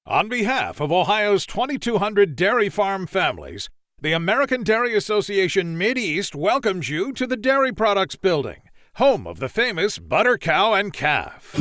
On behalf of Ohio's 2,200 dairy farm families, the American Dairy Association Mid-East welcomes you to the Dairy Products Building, home of the famous butter cow and calf.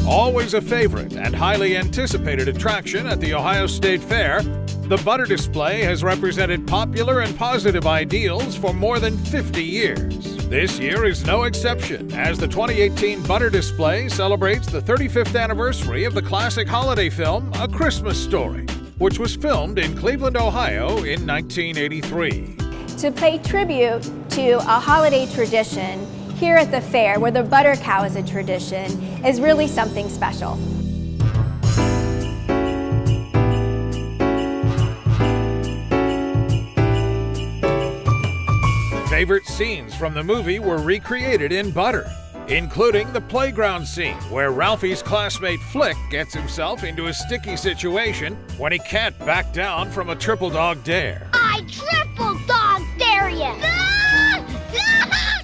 Always a favorite and highly anticipated attraction at the Ohio State Fair, the butter display has represented popular and positive ideals for more than 50 years. This year is no exception, as the 2018 Butter Display celebrates the 35th anniversary of the classic holiday film A Christmas Story, which was filmed in Cleveland, Ohio in 1983. To pay tribute to a holiday tradition here at the fair, where the butter cow is a tradition, is really something special. Favorite scenes from the movie were recreated in butter, including the playground scene where Ralphie's classmate Flick gets himself into a sticky situation when he can't back down from a triple dog dare. I triple dog dare you!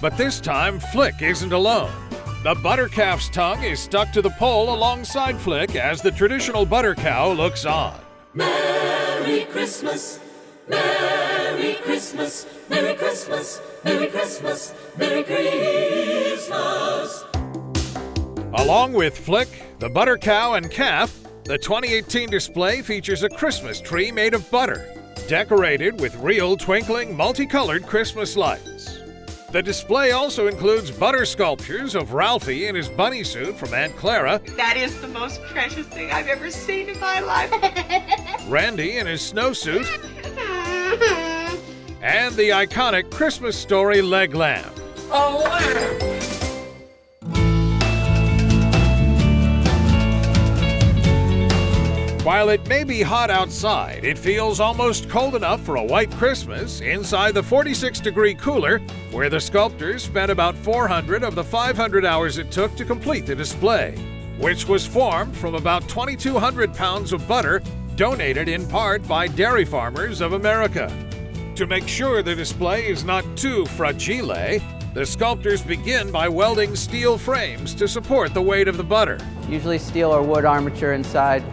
But this time, Flick isn't alone. The butter calf's tongue is stuck to the pole alongside Flick as the traditional butter cow looks on. Merry Christmas, Merry Christmas, Merry Christmas, Merry Christmas, Merry Christmas. Along with Flick, the butter cow and calf, the 2018 display features a Christmas tree made of butter, decorated with real twinkling, multicolored Christmas lights. The display also includes butter sculptures of Ralphie in his bunny suit from Aunt Clara. That is the most precious thing I've ever seen in my life. Randy in his snowsuit, and the iconic Christmas Story leg lamp. Oh, wow. While it may be hot outside, it feels almost cold enough for a white Christmas inside the 46-degree cooler, where the sculptors spent about 400 of the 500 hours it took to complete the display, which was formed from about 2,200 pounds of butter donated in part by dairy farmers of America. To make sure the display is not too fragile, the sculptors begin by welding steel frames to support the weight of the butter. Usually steel or wood armature inside.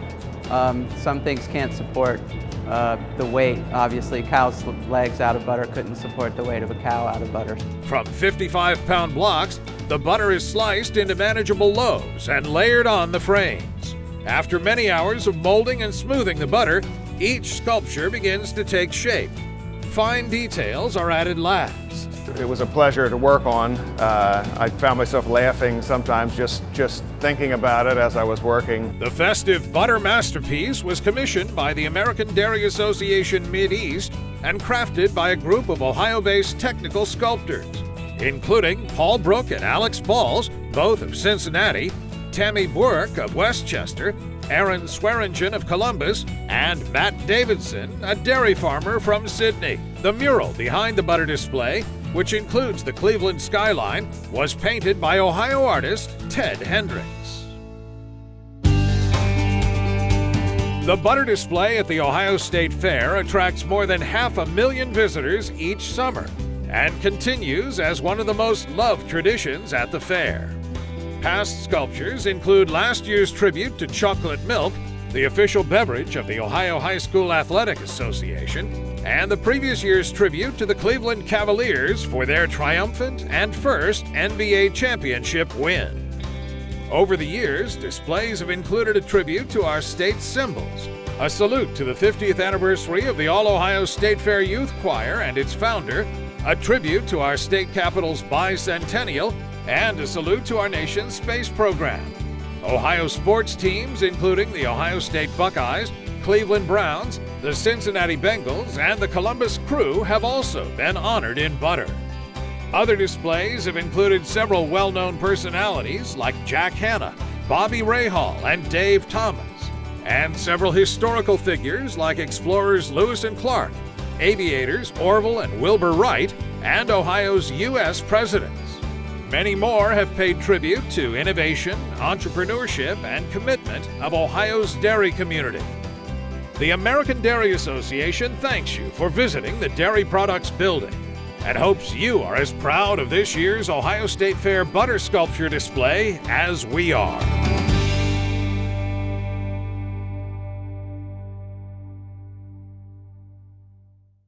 Some things can't support the weight. Obviously, cow's legs out of butter couldn't support the weight of a cow out of butter. From 55-pound blocks, the butter is sliced into manageable loaves and layered on the frames. After many hours of molding and smoothing the butter, each sculpture begins to take shape. Fine details are added last. It was a pleasure to work on. I found myself laughing sometimes just thinking about it as I was working. The festive butter masterpiece was commissioned by the American Dairy Association Mid-East and crafted by a group of Ohio-based technical sculptors, including Paul Brook and Alex Balls, both of Cincinnati, Tammy Burke of Westchester, Aaron Swearingen of Columbus, and Matt Davidson, a dairy farmer from Sydney. The mural behind the butter display, which includes the Cleveland skyline, was painted by Ohio artist Ted Hendricks. The butter display at the Ohio State Fair attracts more than 500,000 visitors each summer and continues as one of the most loved traditions at the fair. Past sculptures include last year's tribute to chocolate milk, the official beverage of the Ohio High School Athletic Association, and the previous year's tribute to the Cleveland Cavaliers for their triumphant and first NBA championship win. Over the years, displays have included a tribute to our state's symbols, a salute to the 50th anniversary of the All-Ohio State Fair Youth Choir and its founder, a tribute to our state capital's bicentennial, and a salute to our nation's space program. Ohio sports teams, including the Ohio State Buckeyes, Cleveland Browns, the Cincinnati Bengals, and the Columbus Crew, have also been honored in butter. Other displays have included several well-known personalities like Jack Hanna, Bobby Rahal, and Dave Thomas, and several historical figures like explorers Lewis and Clark, aviators Orville and Wilbur Wright, and Ohio's U.S. presidents. Many more have paid tribute to innovation, entrepreneurship, and commitment of Ohio's dairy community. The American Dairy Association thanks you for visiting the Dairy Products Building. and hopes you are as proud of this year's Ohio State Fair butter sculpture display as we are.